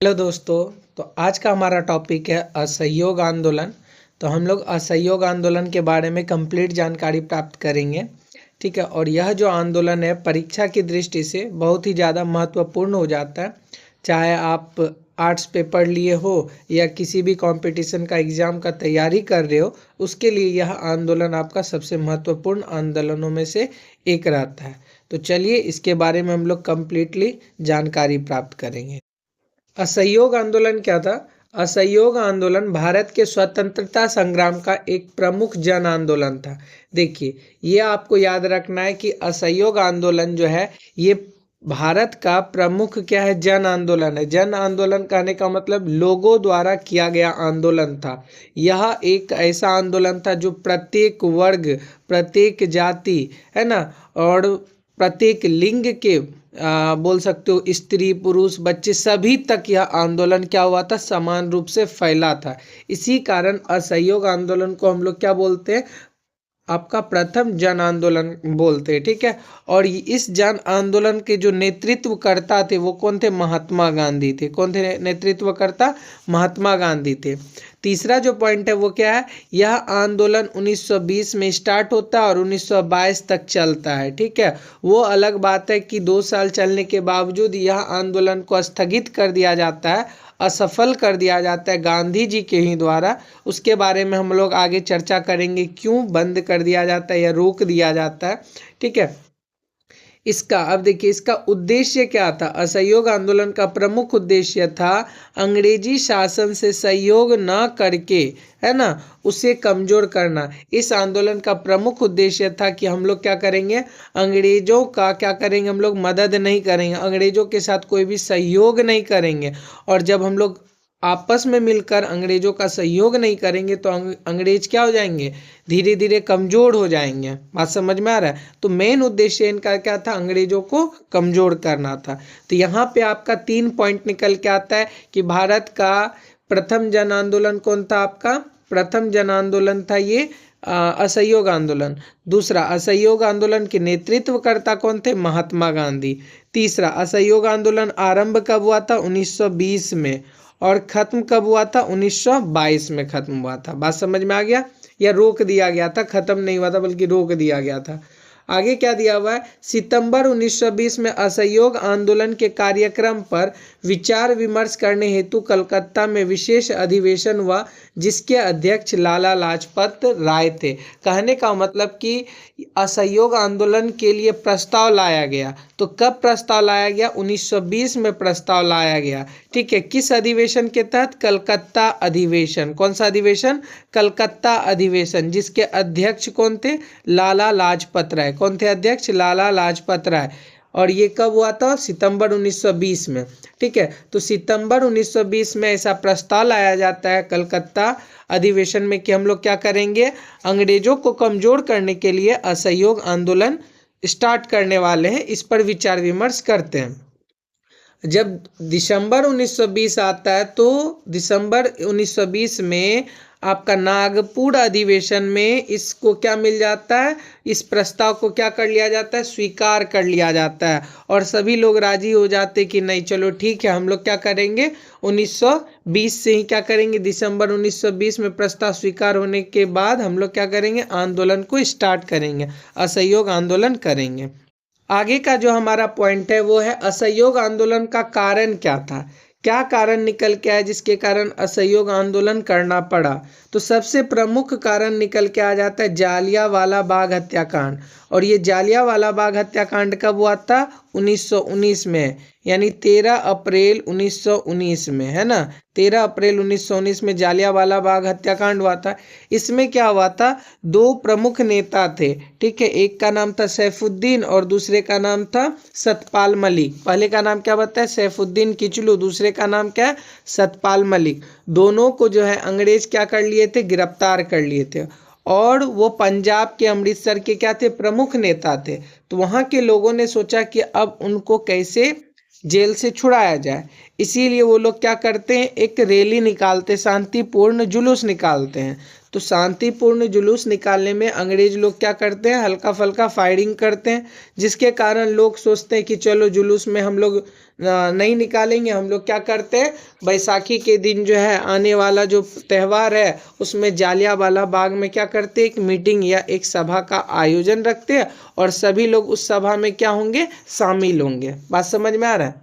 Hello दोस्तों। तो आज का हमारा टॉपिक है असहयोग आंदोलन। तो हम लोग असहयोग आंदोलन के बारे में कंप्लीट जानकारी प्राप्त करेंगे। ठीक है। और यह जो आंदोलन है परीक्षा की दृष्टि से बहुत ही ज़्यादा महत्वपूर्ण हो जाता है। चाहे आप आर्ट्स पेपर लिए हो या किसी भी कंपटीशन का एग्ज़ाम का तैयारी कर रहे हो, उसके लिए यह आंदोलन आपका सबसे महत्वपूर्ण आंदोलनों में से एक रहता है। तो चलिए इसके बारे में हम लोग कंप्लीटली जानकारी प्राप्त करेंगे। असहयोग आंदोलन क्या था? असहयोग आंदोलन भारत के स्वतंत्रता संग्राम का एक प्रमुख जन आंदोलन था। देखिए, ये आपको याद रखना है कि असहयोग आंदोलन जो है ये भारत का प्रमुख क्या है, जन आंदोलन है। जन आंदोलन कहने का मतलब लोगों द्वारा किया गया आंदोलन था। यह एक ऐसा आंदोलन था जो प्रत्येक वर्ग, प्रत्येक जाति है ना, और प्रत्येक लिंग के बोल सकते हो, स्त्री पुरुष बच्चे सभी तक यह आंदोलन क्या हुआ था, समान रूप से फैला था। इसी कारण असहयोग आंदोलन को हम लोग क्या बोलते हैं, आपका प्रथम जन आंदोलन बोलते हैं। ठीक है। और इस जन आंदोलन के जो नेतृत्वकर्ता थे वो कौन थे? महात्मा गांधी थे। कौन थे नेतृत्वकर्ता? महात्मा गांधी थे। तीसरा जो पॉइंट है वो क्या है, यह आंदोलन 1920 में स्टार्ट होता है और 1922 तक चलता है। ठीक है। वो अलग बात है कि 2 साल चलने के बावजूद यह आंदोलन को स्थगित कर दिया जाता है, असफल कर दिया जाता है गांधी जी के ही द्वारा। उसके बारे में हम लोग आगे चर्चा करेंगे, क्यों बंद कर दिया जाता है या रोक दिया जाता है। ठीक है। इसका अब देखिए, इसका उद्देश्य क्या था? असहयोग आंदोलन का प्रमुख उद्देश्य था अंग्रेजी शासन से सहयोग न करके, है ना, उसे कमजोर करना। इस आंदोलन का प्रमुख उद्देश्य था कि हम लोग क्या करेंगे, अंग्रेजों का क्या करेंगे, हम लोग मदद नहीं करेंगे, अंग्रेजों के साथ कोई भी सहयोग नहीं करेंगे। और जब हम लोग आपस में मिलकर अंग्रेजों का सहयोग नहीं करेंगे तो अंग्रेज क्या हो जाएंगे, धीरे धीरे कमजोर हो जाएंगे। बात समझ में आ रहा है? तो मेन उद्देश्य इनका क्या था, अंग्रेजों को कमजोर करना था। तो यहाँ पे आपका 3 पॉइंट निकल के आता है कि भारत का प्रथम जन आंदोलन कौन था? आपका प्रथम जन आंदोलन था ये असहयोग आंदोलन। दूसरा, असहयोग आंदोलन के नेतृत्वकर्ता कौन थे? महात्मा गांधी। तीसरा, असहयोग आंदोलन आरंभ कब हुआ था? 1920 में। और खत्म कब हुआ था? 1922 में खत्म हुआ था। बात समझ में आ गया? या रोक दिया गया था, खत्म नहीं हुआ था बल्कि रोक दिया गया था। आगे क्या दिया हुआ है, सितंबर 1920 में असहयोग आंदोलन के कार्यक्रम पर विचार विमर्श करने हेतु कलकत्ता में विशेष अधिवेशन हुआ, जिसके अध्यक्ष लाला लाजपत राय थे। कहने का मतलब कि असहयोग आंदोलन के लिए प्रस्ताव लाया गया। तो कब प्रस्ताव लाया गया? 1920 में प्रस्ताव लाया गया। ठीक है। किस अधिवेशन के तहत? कलकत्ता अधिवेशन। कौन सा अधिवेशन? कलकत्ता अधिवेशन, जिसके अध्यक्ष कौन थे? लाला लाजपत राय। कौन थे अध्यक्ष? लाला लाजपत राय। और ये कब हुआ था? सितंबर 1920 में। ठीक है। तो सितंबर 1920 में ऐसा प्रस्ताव लाया जाता है कलकत्ता अधिवेशन में कि हम लोग क्या करेंगे, अंग्रेजों को कमजोर करने के लिए असहयोग आंदोलन स्टार्ट करने वाले हैं। इस पर विचार विमर्श करते हैं। जब दिसंबर 1920 आता है तो दिसंबर 1920 में आपका नागपुर अधिवेशन में इसको क्या मिल जाता है, इस प्रस्ताव को क्या कर लिया जाता है, स्वीकार कर लिया जाता है। और सभी लोग राजी हो जाते कि नहीं चलो ठीक है, हम लोग क्या करेंगे, 1920 से ही क्या करेंगे, दिसंबर 1920 में प्रस्ताव स्वीकार होने के बाद हम लोग क्या करेंगे, आंदोलन को स्टार्ट करेंगे, असहयोग आंदोलन करेंगे। आगे का जो हमारा पॉइंट है वो है असहयोग आंदोलन का कारण क्या था, क्या कारण निकल के आया जिसके कारण असहयोग आंदोलन करना पड़ा। तो सबसे प्रमुख कारण निकल के आ जाता है जालियांवाला बाग हत्याकांड। और ये जालियांवाला बाग हत्याकांड कब हुआ था? 1919 में, यानी 13 अप्रैल 1919 में, है ना। 13 अप्रैल 1919 में जालियांवाला बाग हत्याकांड हुआ था। इसमें क्या हुआ था, 2 प्रमुख नेता थे। ठीक है। एक का नाम था सैफुद्दीन और दूसरे का नाम था सतपाल मलिक। पहले का नाम क्या बताया, सैफुद्दीन किचलू, दूसरे का नाम क्या है, सतपाल मलिक। दोनों को जो है अंग्रेज क्या कर लिए थे, गिरफ्तार कर लिए थे। और वो पंजाब के अमृतसर के क्या थे, प्रमुख नेता थे। तो वहाँ के लोगों ने सोचा कि अब उनको कैसे जेल से छुड़ाया जाए, इसीलिए वो लोग क्या करते हैं, एक रैली निकालते, शांतिपूर्ण जुलूस निकालते हैं। तो शांतिपूर्ण जुलूस निकालने में अंग्रेज लोग क्या करते हैं, हल्का फुल्का फायरिंग करते हैं, जिसके कारण लोग सोचते हैं कि चलो जुलूस में हम लोग नहीं निकालेंगे। हम लोग क्या करते हैं, बैसाखी के दिन जो है आने वाला जो त्यौहार है उसमें जालियांवाला बाग में क्या करते हैं, एक मीटिंग या एक सभा का आयोजन रखते हैं और सभी लोग उस सभा में क्या होंगे, शामिल होंगे। बात समझ में आ रहा है?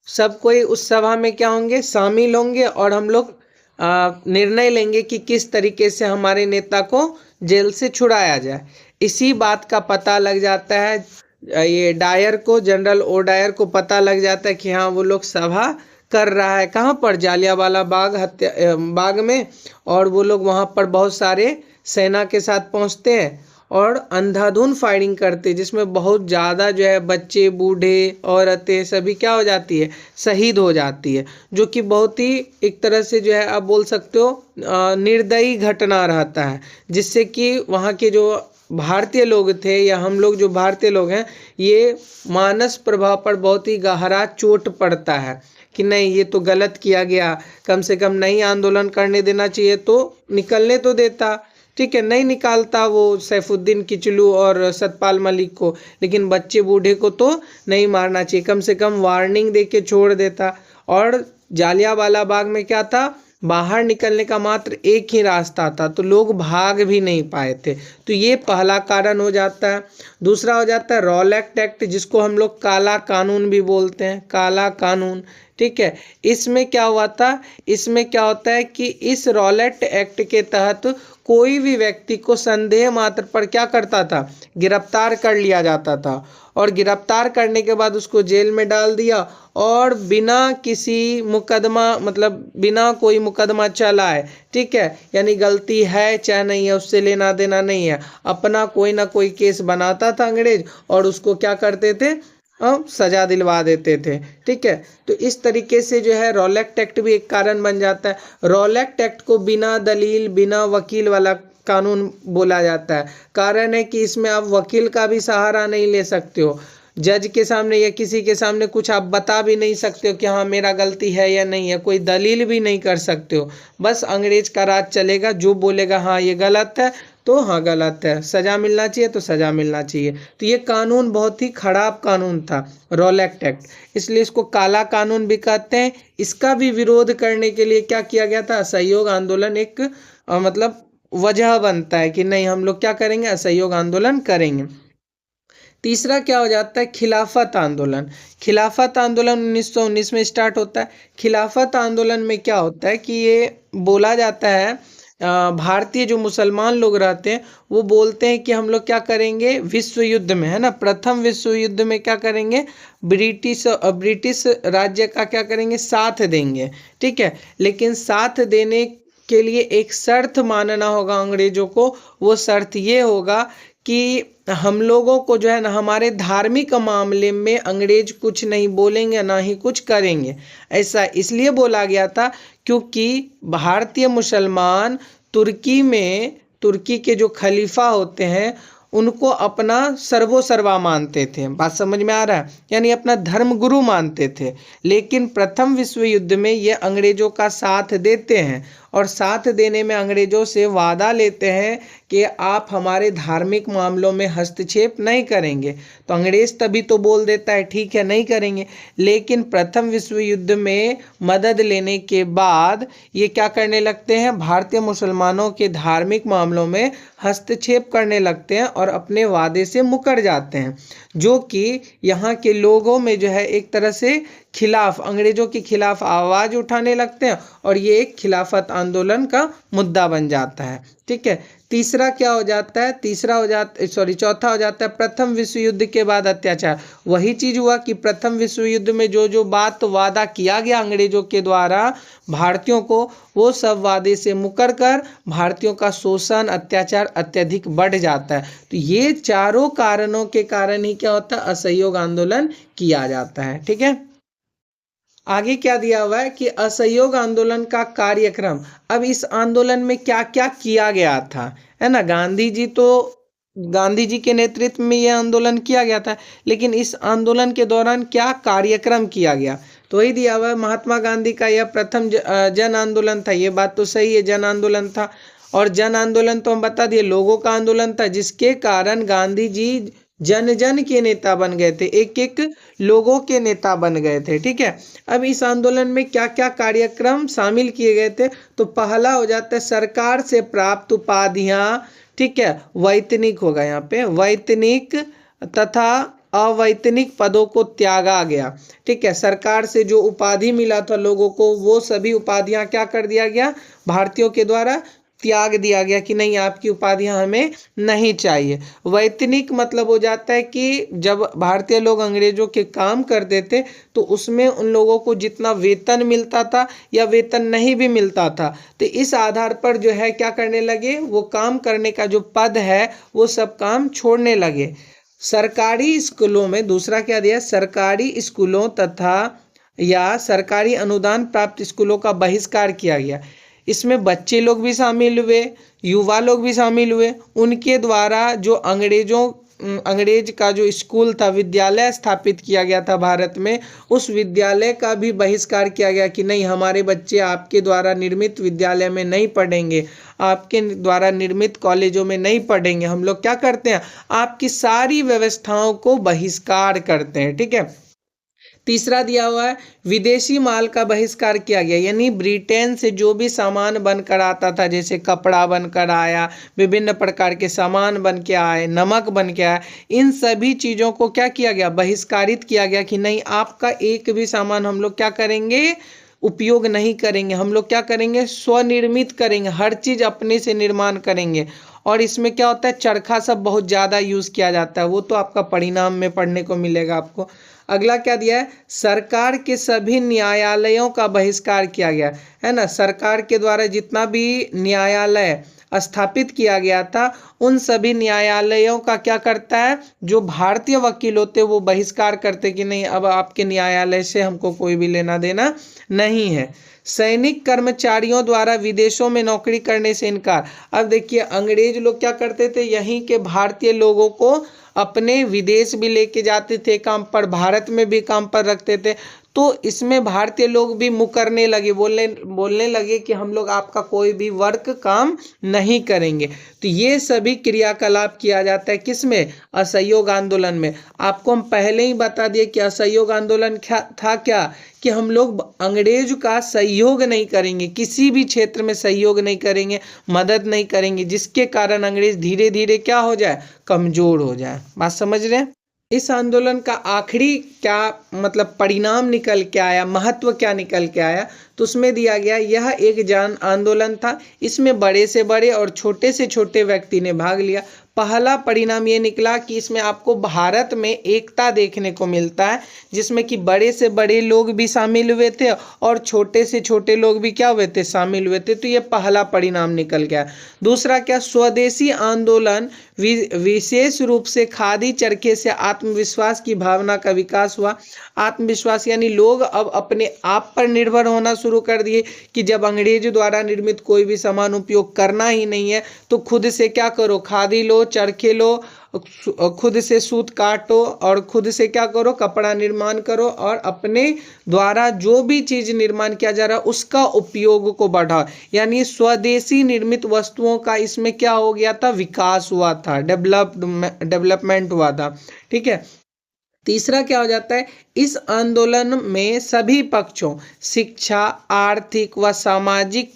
सब कोई उस सभा में क्या होंगे, शामिल होंगे और हम लोग निर्णय लेंगे कि किस तरीके से हमारे नेता को जेल से छुड़ाया जाए। इसी बात का पता लग जाता है ये डायर को, जनरल ओ डायर को पता लग जाता है कि हाँ वो लोग सभा कर रहा है, कहाँ पर, जालियांवाला बाग में। और वो लोग वहाँ पर बहुत सारे सेना के साथ पहुँचते हैं और अंधाधुंध फायरिंग करते हैं, जिसमें बहुत ज़्यादा जो है बच्चे, बूढ़े, औरतें सभी क्या हो जाती है, शहीद हो जाती है, जो कि बहुत ही एक तरह से जो है आप बोल सकते हो निर्दयी घटना रहता है, जिससे कि वहाँ के जो भारतीय लोग थे या हम लोग जो भारतीय लोग हैं, ये मानस प्रभाव पर बहुत ही गहरा चोट पड़ता है कि नहीं ये तो गलत किया गया, कम से कम नहीं आंदोलन करने देना चाहिए, तो निकलने तो देता, ठीक है, नहीं निकालता वो सैफुद्दीन किचलू और सतपाल मलिक को, लेकिन बच्चे बूढ़े को तो नहीं मारना चाहिए, कम से कम वार्निंग दे के छोड़ देता। और जालियांवाला बाग में क्या था, बाहर निकलने का मात्र एक ही रास्ता था, तो लोग भाग भी नहीं पाए थे, तो ये पहला कारण हो जाता है। दूसरा हो जाता है रॉलेट एक्ट, जिसको हम लोग काला कानून भी बोलते हैं, काला कानून, ठीक है। इसमें क्या हुआ था, इसमें क्या होता है कि इस रॉलेट एक्ट के तहत कोई भी व्यक्ति को संदेह मात्र पर क्या करता था, गिरफ्तार कर लिया जाता था, और गिरफ्तार करने के बाद उसको जेल में डाल दिया और बिना किसी मुकदमा, मतलब बिना कोई मुकदमा चलाए, ठीक है, यानी गलती है चाहे नहीं है उससे लेना देना नहीं है, अपना कोई ना कोई केस बनाता था अंग्रेज और उसको क्या करते थे, सजा दिलवा देते थे, ठीक है। तो इस तरीके से जो है रॉलेट एक्ट भी एक कारण बन जाता है। रॉलेट एक्ट को बिना दलील बिना वकील वाला कानून बोला जाता है। कारण है कि इसमें आप वकील का भी सहारा नहीं ले सकते हो, जज के सामने या किसी के सामने कुछ आप बता भी नहीं सकते हो कि हाँ मेरा गलती है या नहीं है, कोई दलील भी नहीं कर सकते हो, बस अंग्रेज का राज चलेगा, जो बोलेगा हाँ ये गलत है तो हाँ गलत है, सजा मिलना चाहिए तो सजा मिलना चाहिए। तो ये कानून बहुत ही खराब कानून था, रॉलेट एक्ट, इसलिए इसको काला कानून भी कहते हैं। इसका भी विरोध करने के लिए क्या किया गया था, असहयोग आंदोलन एक मतलब वजह बनता है कि नहीं हम लोग क्या करेंगे, असहयोग आंदोलन करेंगे। तीसरा क्या हो जाता है, खिलाफत आंदोलन। खिलाफत आंदोलन 1919 में स्टार्ट होता है। खिलाफत आंदोलन में क्या होता है कि ये बोला जाता है, भारतीय जो मुसलमान लोग रहते हैं वो बोलते हैं कि हम लोग क्या करेंगे, विश्व युद्ध में, है ना, प्रथम विश्व युद्ध में क्या करेंगे, ब्रिटिश राज्य का क्या करेंगे, साथ देंगे, ठीक है। लेकिन साथ देने के लिए एक शर्त मानना होगा अंग्रेजों को, वो शर्त ये होगा कि हम लोगों को जो है ना हमारे धार्मिक मामले में अंग्रेज कुछ नहीं बोलेंगे ना ही कुछ करेंगे। ऐसा इसलिए बोला गया था क्योंकि भारतीय मुसलमान तुर्की के जो खलीफा होते हैं उनको अपना सर्वोसर्वा मानते थे। बात समझ में आ रहा है, यानी अपना धर्म गुरु मानते थे। लेकिन प्रथम विश्व युद्ध में ये अंग्रेजों का साथ देते हैं और साथ देने में अंग्रेजों से वादा लेते हैं कि आप हमारे धार्मिक मामलों में हस्तक्षेप नहीं करेंगे। तो अंग्रेज तभी तो बोल देता है ठीक है नहीं करेंगे। लेकिन प्रथम विश्व युद्ध में मदद लेने के बाद ये क्या करने लगते हैं, भारतीय मुसलमानों के धार्मिक मामलों में हस्तक्षेप करने लगते हैं और अपने वादे से मुकर जाते हैं, जो कि यहाँ के लोगों में जो है एक तरह से खिलाफ, अंग्रेजों के खिलाफ आवाज उठाने लगते हैं और ये एक खिलाफत आंदोलन का मुद्दा बन जाता है, ठीक है। तीसरा क्या हो जाता है, चौथा हो जाता है प्रथम विश्व युद्ध के बाद अत्याचार। वही चीज हुआ कि प्रथम विश्व युद्ध में जो जो बात वादा किया गया अंग्रेजों के द्वारा भारतीयों को, वो सब वादे से मुकर कर भारतीयों का शोषण अत्याचार अत्यधिक बढ़ जाता है। तो ये चारों कारणों के कारण ही क्या होता है, असहयोग आंदोलन किया जाता है, ठीक है। आगे क्या दिया हुआ है कि असहयोग आंदोलन का कार्यक्रम। अब इस आंदोलन में क्या क्या किया गया था, है ना, गांधी जी के नेतृत्व में यह आंदोलन किया गया था, लेकिन इस आंदोलन के दौरान क्या कार्यक्रम किया गया, तो वही दिया हुआ है, महात्मा गांधी का यह प्रथम जन आंदोलन था। ये बात तो सही है, जन आंदोलन था। और जन आंदोलन तो हम बता दिए लोगों का आंदोलन था, जिसके कारण गांधी जी जन जन के नेता बन गए थे, एक एक लोगों के नेता बन गए थे। ठीक है, अब इस आंदोलन में क्या क्या कार्यक्रम शामिल किए गए थे, तो पहला हो जाता है सरकार से प्राप्त उपाधियां, ठीक है, वैतनिक होगा यहाँ पे, वैतनिक तथा अवैतनिक पदों को त्यागा गया। ठीक है, सरकार से जो उपाधि मिला था लोगों को, वो सभी उपाधियां क्या कर दिया गया, भारतीयों के द्वारा त्याग दिया गया कि नहीं, आपकी उपाधियां हमें नहीं चाहिए। वैतनिक मतलब हो जाता है कि जब भारतीय लोग अंग्रेजों के काम करते थे तो उसमें उन लोगों को जितना वेतन मिलता था या वेतन नहीं भी मिलता था, तो इस आधार पर जो है क्या करने लगे, वो काम करने का जो पद है वो सब काम छोड़ने लगे। सरकारी स्कूलों में दूसरा क्या दिया, सरकारी स्कूलों तथा या सरकारी अनुदान प्राप्त स्कूलों का बहिष्कार किया गया। इसमें बच्चे लोग भी शामिल हुए, युवा लोग भी शामिल हुए। उनके द्वारा जो अंग्रेज का जो स्कूल था, विद्यालय स्थापित किया गया था भारत में, उस विद्यालय का भी बहिष्कार किया गया कि नहीं, हमारे बच्चे आपके द्वारा निर्मित विद्यालय में नहीं पढ़ेंगे, आपके द्वारा निर्मित कॉलेजों में नहीं पढ़ेंगे। हम लोग क्या करते हैं, आपकी सारी व्यवस्थाओं को बहिष्कार करते हैं। ठीक है, तीसरा दिया हुआ है विदेशी माल का बहिष्कार किया गया, यानी ब्रिटेन से जो भी सामान बनकर आता था, जैसे कपड़ा बनकर आया, विभिन्न प्रकार के सामान बन के आए, नमक बन के आया, इन सभी चीज़ों को क्या किया गया, बहिष्कारित किया गया कि नहीं, आपका एक भी सामान हम लोग क्या करेंगे, उपयोग नहीं करेंगे। हम लोग क्या करेंगे, स्वनिर्मित करेंगे, हर चीज़ अपने से निर्माण करेंगे। और इसमें क्या होता है, चरखा सब बहुत ज़्यादा यूज़ किया जाता है, वो तो आपका परिणाम में पढ़ने को मिलेगा आपको। अगला क्या दिया है, सरकार के सभी न्यायालयों का बहिष्कार किया गया है ना। सरकार के द्वारा जितना भी न्यायालय स्थापित किया गया था, उन सभी न्यायालयों का क्या करता है, जो भारतीय वकील होते वो बहिष्कार करते कि नहीं, अब आपके न्यायालय से हमको कोई भी लेना देना नहीं है। सैनिक कर्मचारियों द्वारा विदेशों में नौकरी करने से इनकार। अब देखिए, अंग्रेज लोग क्या करते थे, यहीं के भारतीय लोगों को अपने विदेश भी लेके जाते थे काम पर, भारत में भी काम पर रखते थे। तो इसमें भारतीय लोग भी मुकरने लगे, बोलने लगे कि हम लोग आपका कोई भी वर्क काम नहीं करेंगे। तो ये सभी क्रियाकलाप किया जाता है किसमें, असहयोग आंदोलन में। आपको हम पहले ही बता दिए कि असहयोग आंदोलन था क्या, कि हम लोग अंग्रेज का सहयोग नहीं करेंगे, किसी भी क्षेत्र में सहयोग नहीं करेंगे, मदद नहीं करेंगे, जिसके कारण अंग्रेज धीरे धीरे क्या हो जाए, कमजोर हो जाए। बात समझ रहे हैं। इस आंदोलन का आखिरी क्या मतलब परिणाम निकल के आया, महत्व क्या निकल के आया, तो उसमें दिया गया यह एक जन आंदोलन था, इसमें बड़े से बड़े और छोटे से छोटे व्यक्ति ने भाग लिया। पहला परिणाम ये निकला कि इसमें आपको भारत में एकता देखने को मिलता है, जिसमें कि बड़े से बड़े लोग भी शामिल हुए थे और छोटे से छोटे लोग भी क्या हुए थे, शामिल हुए थे। तो ये पहला परिणाम निकल गया। दूसरा क्या, स्वदेशी आंदोलन विशेष रूप से खादी चरखे से आत्मविश्वास की भावना का विकास हुआ। आत्मविश्वास यानी लोग अब अपने आप पर निर्भर होना शुरू कर दिए कि जब अंग्रेज द्वारा निर्मित कोई भी सामान उपयोग करना ही नहीं है, तो खुद से क्या करो, खादी लो, चरखे लो, खुद से सूत काटो और खुद से क्या करो, कपड़ा निर्माण करो, और अपने द्वारा जो भी चीज निर्माण किया जा रहा है उसका उपयोग को बढ़ाओ। यानी स्वदेशी निर्मित वस्तुओं का इसमें क्या हो गया था, विकास हुआ था, डेवलपमेंट हुआ था। ठीक है, तीसरा क्या हो जाता है, इस आंदोलन में सभी पक्षों, शिक्षा, आर्थिक व सामाजिक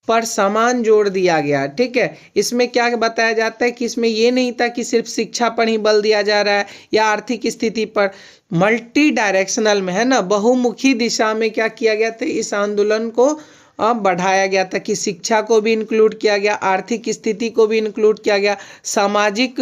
पर समान जोर दिया गया। ठीक है, इसमें क्या बताया जाता है कि इसमें ये नहीं था कि सिर्फ शिक्षा पर ही बल दिया जा रहा है या आर्थिक स्थिति पर, मल्टी डायरेक्शनल में, है ना, बहुमुखी दिशा में क्या किया गया था, इस आंदोलन को बढ़ाया गया था कि शिक्षा को भी इंक्लूड किया गया, आर्थिक स्थिति को भी इंक्लूड किया गया, सामाजिक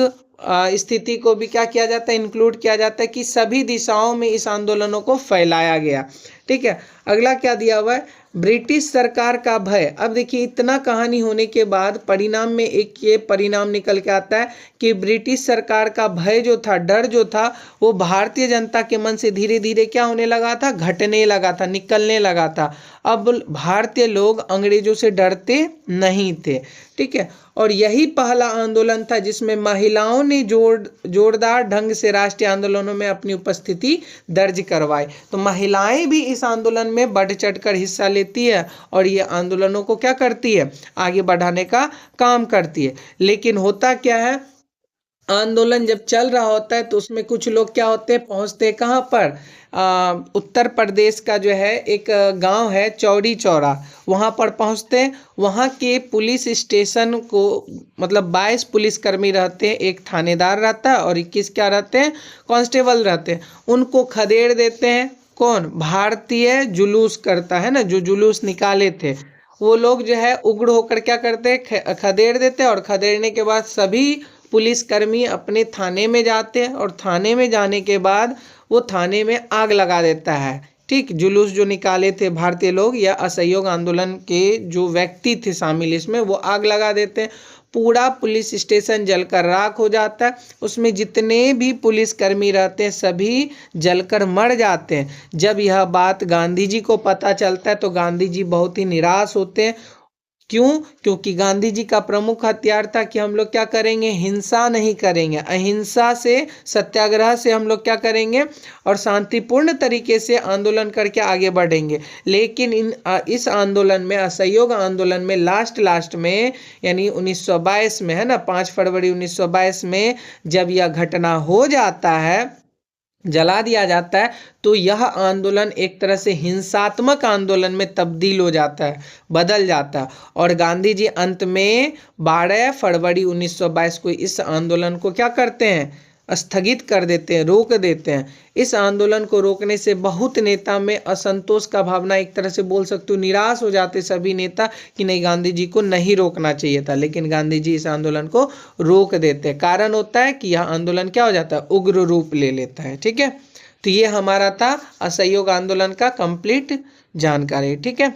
स्थिति को भी क्या किया जाता है, इंक्लूड किया जाता है, कि सभी दिशाओं में इस आंदोलनों को फैलाया गया। ठीक है, अगला क्या दिया हुआ है, ब्रिटिश सरकार का भय। अब देखिए इतना कहानी होने के बाद परिणाम में एक ये परिणाम निकल के आता है कि ब्रिटिश सरकार का भय जो था, डर जो था, वो भारतीय जनता के मन से धीरे धीरे क्या होने लगा था, घटने लगा था, निकलने लगा था। अब भारतीय लोग अंग्रेजों से डरते नहीं थे, ठीक है। और यही पहला आंदोलन था जिसमें महिलाओं ने जोरदार ढंग से राष्ट्रीय आंदोलनों में अपनी उपस्थिति दर्ज करवाई। तो महिलाएं भी इस आंदोलन में बढ़ चढ़कर हिस्सा लेती है और ये आंदोलनों को क्या करती है, आगे बढ़ाने का काम करती है। लेकिन होता क्या है, आंदोलन जब चल रहा होता है तो उसमें कुछ लोग क्या होते हैं, पहुंचते हैं कहाँ पर, उत्तर प्रदेश का जो है एक गांव है चौड़ी चौरा, वहां पर पहुंचते हैं। वहां के पुलिस स्टेशन को मतलब 22 पुलिसकर्मी रहते हैं, एक थानेदार रहता है और 21 क्या रहते हैं, कांस्टेबल रहते हैं। उनको खदेड़ देते हैं। कौन, भारतीय जुलूस करता है ना, जो जुलूस निकाले थे वो लोग जो है उग्र होकर क्या करते हैं, खदेड़ देते हैं। और खदेड़ने के बाद सभी पुलिसकर्मी अपने थाने में जाते हैं और थाने में जाने के बाद वो थाने में आग लगा देता है, ठीक। जुलूस जो निकाले थे भारतीय लोग या असहयोग आंदोलन के जो व्यक्ति थे शामिल इसमें, वो आग लगा देते हैं। पूरा पुलिस स्टेशन जलकर राख हो जाता है। उसमें जितने भी पुलिसकर्मी रहते हैं सभी जलकर मर जाते हैं। जब यह बात गांधी जी को पता चलता है तो गांधी जी बहुत ही निराश होते हैं। क्यों? क्योंकि गांधी जी का प्रमुख हथियार था कि हम लोग क्या करेंगे, हिंसा नहीं करेंगे, अहिंसा से, सत्याग्रह से हम लोग क्या करेंगे और शांतिपूर्ण तरीके से आंदोलन करके आगे बढ़ेंगे। लेकिन इस आंदोलन में, असहयोग आंदोलन में लास्ट में यानी 1922 में है ना, 5 फरवरी 1922 में जब यह घटना हो जाता है, जला दिया जाता है, तो यह आंदोलन एक तरह से हिंसात्मक आंदोलन में तब्दील हो जाता है, बदल जाता है। और गांधी जी अंत में 12 फरवरी 1922 को इस आंदोलन को क्या करते हैं, स्थगित कर देते हैं, रोक देते हैं। इस आंदोलन को रोकने से बहुत नेता में असंतोष का भावना, एक तरह से बोल सकते हो निराश हो जाते सभी नेता कि नहीं, गांधी जी को नहीं रोकना चाहिए था। लेकिन गांधी जी इस आंदोलन को रोक देते हैं। कारण होता है कि यह आंदोलन क्या हो जाता है, उग्र रूप ले लेता है, ठीक है। तो ये हमारा था असहयोग आंदोलन का कंप्लीट जानकारी, ठीक है।